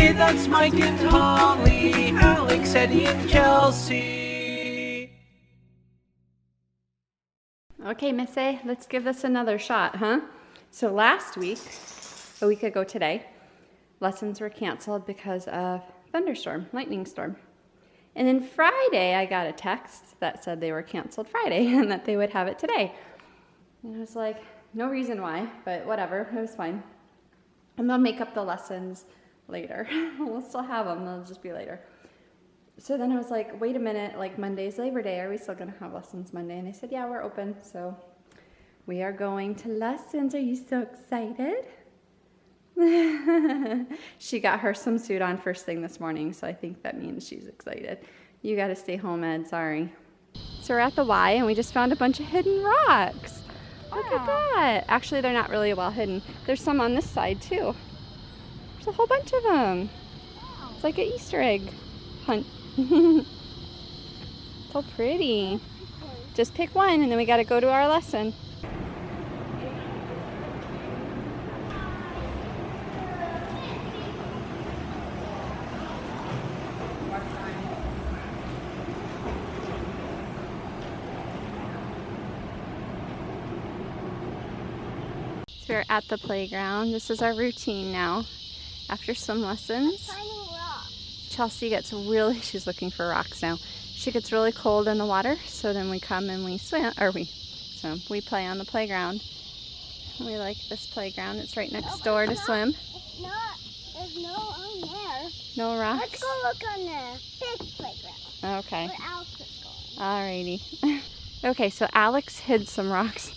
Hey, that's Mike and Holly, Alex, Eddie, and Kelsey. Okay, Miss A, let's give this another shot, huh? So last week, a week ago today, lessons were canceled because of thunderstorm, lightning storm. And then Friday, I got a text that said they were canceled Friday and that they would have it today. And I was like, no reason why, but whatever, it was fine. And they'll make up the lessons later. We'll still have them, they'll just be later. So then I was like, wait a minute, like Monday's Labor Day, are we still gonna have lessons Monday? And they said, yeah, we're open. So we are going to lessons. Are you so excited? She got her swimsuit on first thing this morning, so I think that means she's excited. You gotta stay home, Ed, sorry. So we're at the Y and we just found a bunch of hidden rocks. Look at that. Actually, they're not really well hidden. There's some on this side too. There's a whole bunch of them. It's like an Easter egg hunt. So pretty. Just pick one and then we gotta go to our lesson. So we're at the playground. This is our routine now. After swim lessons, Chelsea gets really, she's looking for rocks now. She gets really cold in the water, so then we come and we swim, we play on the playground. We like this playground. It's right next door to swim. It's not, there's no on there. No rocks? Let's go look on the big playground. Okay. Where Alex is going. Alrighty. Okay, so Alex hid some rocks.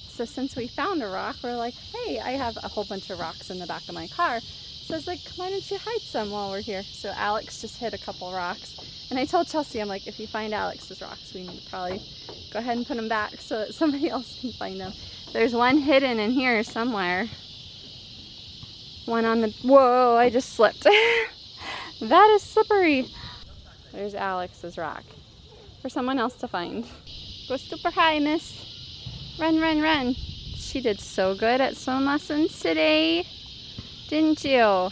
So since we found a rock, we're like, hey, I have a whole bunch of rocks in the back of my car. So I was like, why don't you hide some while we're here? So Alex just hid a couple rocks. And I told Chelsea, I'm like, if you find Alex's rocks, we need to probably go ahead and put them back so that somebody else can find them. There's one hidden in here somewhere. One on the, whoa, I just slipped. That is slippery. There's Alex's rock for someone else to find. Go super high, miss. Run, run, run. She did so good at swim lessons today, didn't you? Yeah,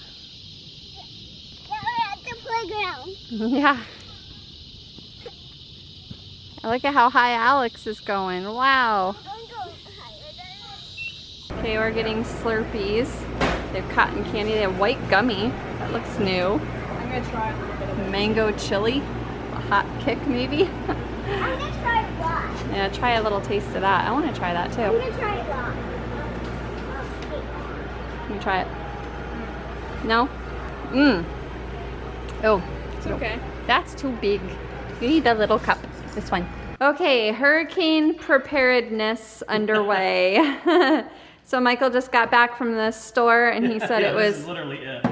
we're at the playground. Yeah. Look at how high Alex is going. Wow. I'm going higher. Okay, we're getting Slurpees. They have cotton candy. They have white gummy. That looks new. I'm going to try a little bit of it. Mango chili. A hot kick, maybe. I'm going to try a lot. Yeah, try a little taste of that. I want to try that too. I'm going to try a lot. Let me try it. No? Mmm. Oh. It's okay. That's too big. You need a little cup. This one. Okay, hurricane preparedness underway. So Michael just got back from the store and he said Yeah, it was... This is literally it.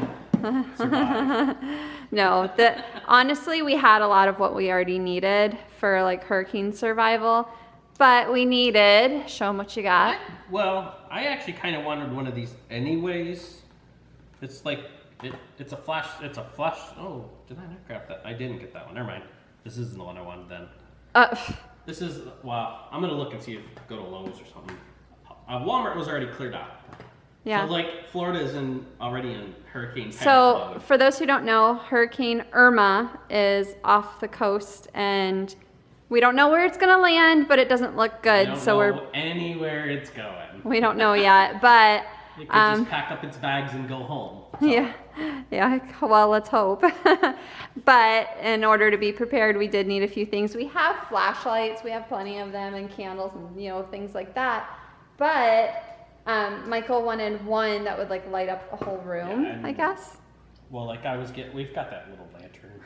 Survive. No, honestly, we had a lot of what we already needed for like hurricane survival, but we needed, show them what you got. Well, I actually kind of wanted one of these anyways. It's like, it's a flash, oh, did I not grab that? I didn't get that one, never mind. This isn't the one I wanted then. This is, well, I'm gonna look and see if go to Lowe's or something. Walmart was already cleared out. Yeah. So like Florida is already in hurricane panic So mode. for those who don't know, Hurricane Irma is off the coast and we don't know where it's gonna land, but it doesn't look good. I don't So know anywhere it's going. we don't know yet, but It could just pack up its bags and go home. So. yeah, well, let's hope. But in order to be prepared, we did need a few things. We have flashlights, we have plenty of them, and candles and things like that. But Michael wanted one that would like light up a whole room, Yeah, I guess. Well, like we've got that little lantern.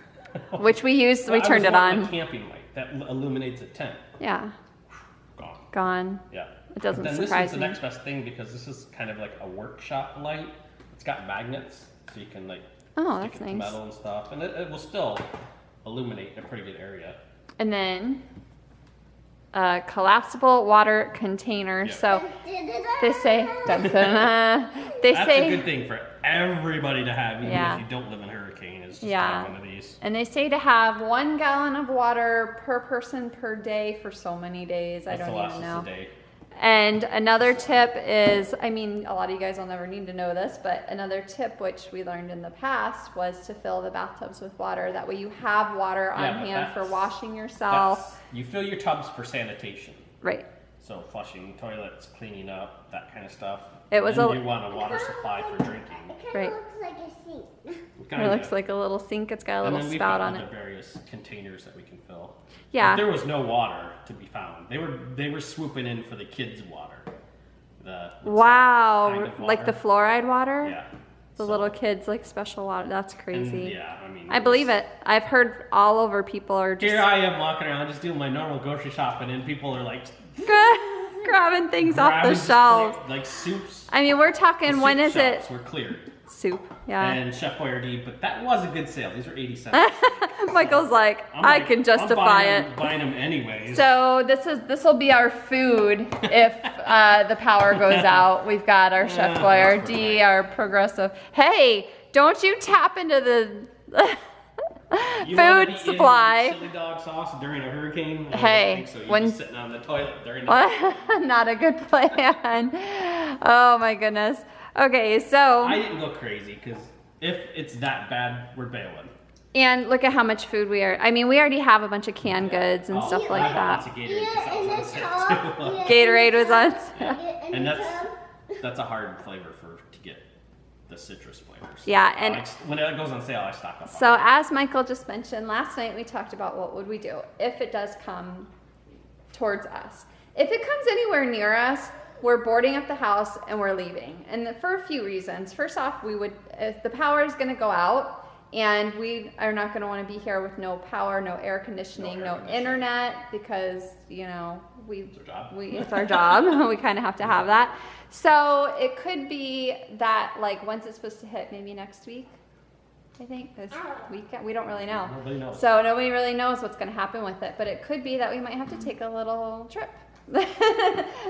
Which we used, we turned it on. A camping light that illuminates a tent. Yeah. Gone. Gone. Yeah. It doesn't then surprise this is me. the next best thing because this is kind of like a workshop light. It's got magnets, so you can like stick that's it to nice. metal and stuff, and it will still illuminate a pretty good area. And then a collapsible water container. Yeah. So they say, they That's say a good thing for everybody to have, even Yeah. if you don't live in a hurricane. Is just Yeah. have one of these. And they say to have 1 gallon of water per person per day for so many days. That's I don't the last even know. day. And another tip is, I mean, a lot of you guys will never need to know this, but another tip which we learned in the past was to fill the bathtubs with water. That way you have water on hand for washing yourself. You fill your tubs for sanitation. Right. So flushing toilets, cleaning up, that kind of stuff. It was and you want a water supply for drinking. It Right. looks like a sink. It looks like a little sink. It's got a little spout on it. And then we've got various containers that we can fill. Yeah. But there was no water to be found. They were swooping in for the kids' water. Wow, kind of like the fluoride water? Yeah. The little kids like special water. That's crazy. And, yeah, I mean. I believe it. I've heard all over people are just Here I am walking around just doing my normal grocery shopping, and people are like grabbing things off the grabbing shelves. like soups. I mean, we're talking. The When soup is it? shelves were cleared. Soup. Yeah. And Chef Boyardee, but that was a good sale. These were 80 cents. Michael's like, I can justify I'm buying them anyways. So this will be our food if the power goes out. We've got our Chef Boyardee, our progressive. Hey, don't you tap into the food supply. Chili dog sauce during a hurricane? Hey, I don't think so. You'd when be sitting on the toilet during the not a good plan. Oh my goodness. Okay, so I didn't go crazy because if it's that bad, we're bailing. and look at how much food we are. I mean, we already have a bunch of canned goods and stuff like that. Gatorade was on. And that's a hard flavor to get the citrus flavors. Yeah, and when it goes on sale, I stock up. So as Michael just mentioned, last night we talked about what would we do if it does come towards us. If it comes anywhere near us, we're boarding up the house and we're leaving. And for a few reasons. First off, if the power is going to go out and we are not going to want to be here with no power, no air conditioning, no internet, because, you know, it's our job. We kind of have to have that. So it could be that, like, once it's supposed to hit, maybe next week, I think, this weekend. We don't really know. Nobody knows. So nobody really knows what's going to happen with it. But it could be that we might have to take a little trip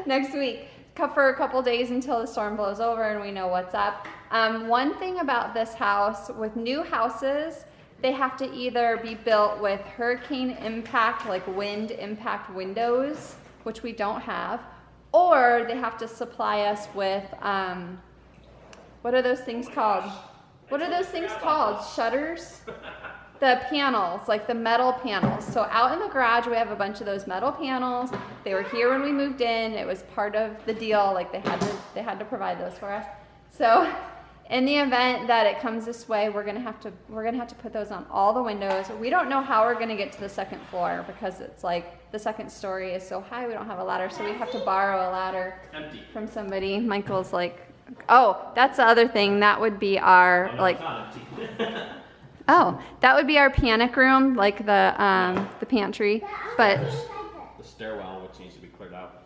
next week for a couple days until the storm blows over and we know what's up. One thing about this house, with new houses, they have to either be built with hurricane impact, like wind impact windows, which we don't have, or they have to supply us with, what are those things called? What are those things called? Shutters? The panels, like the metal panels. So out in the garage, we have a bunch of those metal panels. They were here when we moved in. It was part of the deal. Like they had to provide those for us. So in the event that it comes this way, we're gonna have to put those on all the windows. We don't know how we're gonna get to the second floor because it's like the second story is so high. We don't have a ladder, so we have to borrow a ladder from somebody. Michael's like, oh, that's the other thing. That would be our Oh, that would be our panic room, like the pantry, but the stairwell, which needs to be cleared out.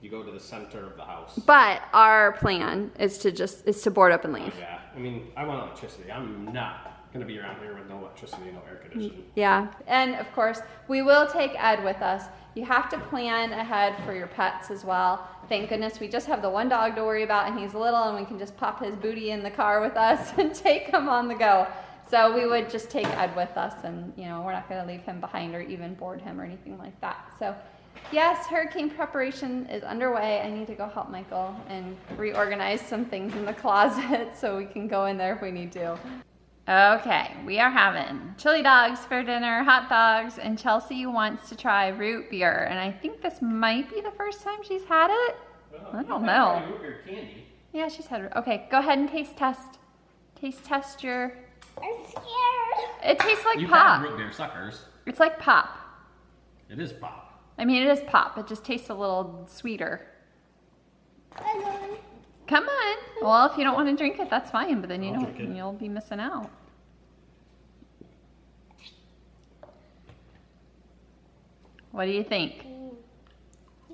You go to the center of the house. But our plan is to board up and leave. Yeah, I mean, I want electricity. I'm not gonna be around here with no electricity, no air conditioning. Yeah, and of course, we will take Ed with us. You have to plan ahead for your pets as well. Thank goodness we just have the one dog to worry about, and he's little, and we can just pop his booty in the car with us and take him on the go. So we would just take Ed with us, and you know, we're not going to leave him behind or even board him or anything like that. So yes, hurricane preparation is underway. I need to go help Michael and reorganize some things in the closet so we can go in there if we need to. Okay, we are having chili dogs for dinner, hot dogs, and Chelsea wants to try root beer. And I think this might be the first time she's had it. I don't know. Root beer candy. Yeah, she's had it. Okay, go ahead and taste test. Taste test your... I'm scared. It tastes like You've pop. had root beer suckers. It's like pop. It is pop. I mean, it is pop. It just tastes a little sweeter. Come on. Well, if you don't want to drink it, that's fine. But then you know you'll be missing out. What do you think?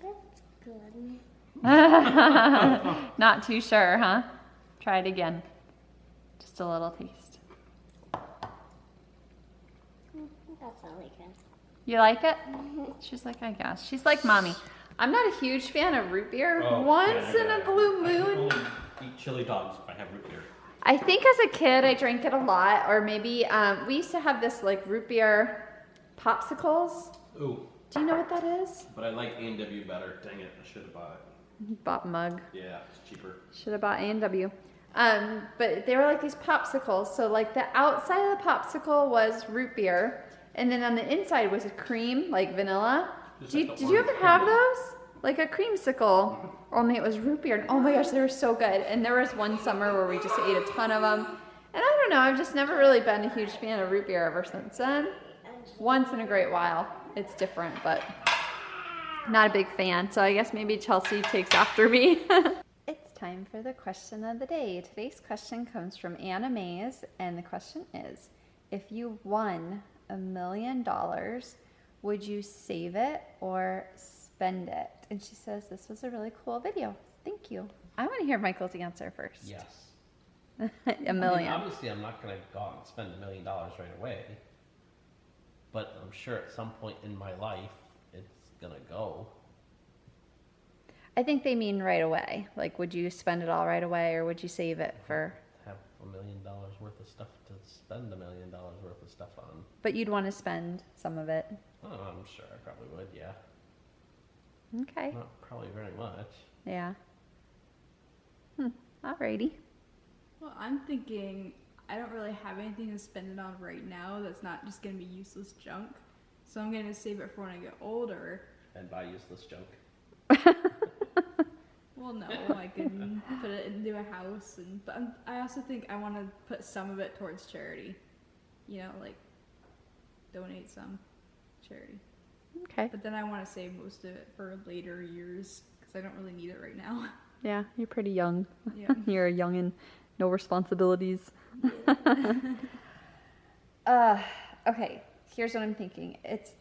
That's good. Not too sure, huh? Try it again. Just a little taste. That's really good. You like it? She's like, I guess. She's like mommy. I'm not a huge fan of root beer. Once in a blue moon. I only eat chili dogs if I have root beer. I think as a kid I drank it a lot, or maybe we used to have this like root beer popsicles. Ooh. Do you know what that is? But I like A&W better. Dang it, I should have bought Bought a mug. Yeah, it's cheaper. Should have bought A&W. But they were like these popsicles. So like the outside of the popsicle was root beer, and then on the inside was a cream, like vanilla. Did you ever have those? Like a creamsicle, only it was root beer. And oh my gosh, they were so good. And there was one summer where we just ate a ton of them. And I don't know, I've just never really been a huge fan of root beer ever since then. Once in a great while, it's different, but not a big fan. So I guess maybe Chelsea takes after me. It's time for the question of the day. Today's question comes from AnnaMaze, and the question is, if you won $1 million, would you save it or spend it? And she says this was a really cool video. Thank you. I want to hear Michael's answer first. Yes. $1 million. I mean, obviously, I'm not going to go out and spend $1 million right away. But I'm sure at some point in my life, it's going to go. I think they mean right away. Like, would you spend it all right away, or would you save it for? Have $1 million worth of stuff to spend $1 million worth of stuff on. But you'd want to spend some of it. Oh, I'm sure I probably would, yeah. Okay. Not probably very much. Yeah. Alrighty. Well, I'm thinking I don't really have anything to spend it on right now that's not just going to be useless junk. So I'm going to save it for when I get older. And buy useless junk. Well, no, I can put it into a house. But I also think I want to put some of it towards charity. You know, like donate some charity. Okay. But then I want to save most of it for later years because I don't really need it right now. Yeah, you're pretty young. Yeah. You're a youngin', no responsibilities. Okay, here's what I'm thinking. It's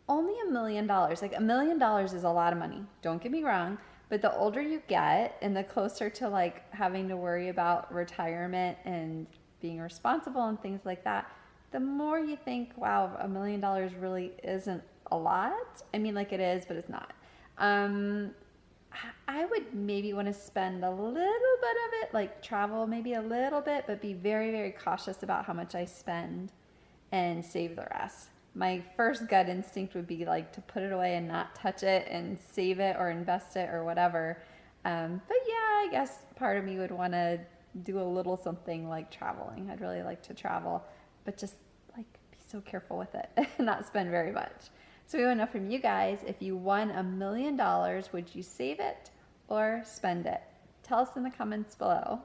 only $1 million. Like $1 million is a lot of money. Don't get me wrong. But the older you get and the closer to like having to worry about retirement and being responsible and things like that, the more you think, wow, $1 million really isn't a lot. I mean, like it is, but it's not. I would maybe want to spend a little bit of it, like travel maybe a little bit, but be very, very cautious about how much I spend and save the rest. My first gut instinct would be like to put it away and not touch it and save it or invest it or whatever. But yeah, I guess part of me would want to do a little something like traveling. I'd really like to travel, but just like be so careful with it and not spend very much. So we want to know from you guys, if you won $1 million, would you save it or spend it? Tell us in the comments below.